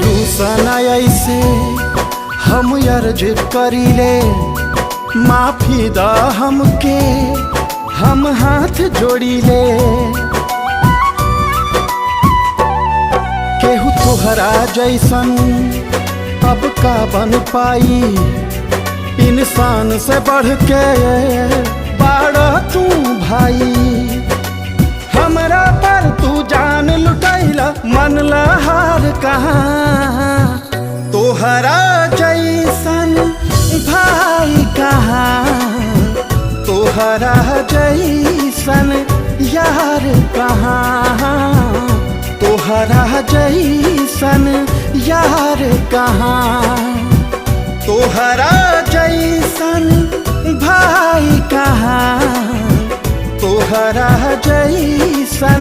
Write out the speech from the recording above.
रूसना ऐसे हम अर्ज करीले, माफी दा हमके हम हाथ जोड़ीले। केहू तोहरा जैसन अब का बन पाई, इंसान से बढ़ के बाड़ा तू भाई। हमरा पर तू जान लुटैला, मन ला हार कहाँ, तोहरा जैसन भाई कहाँ, तोहरा जैसन यार कहाँ, तोहरा जैसन यार कहाँ, तोहरा जैसन भाई कहाँ, तोहरा जैसन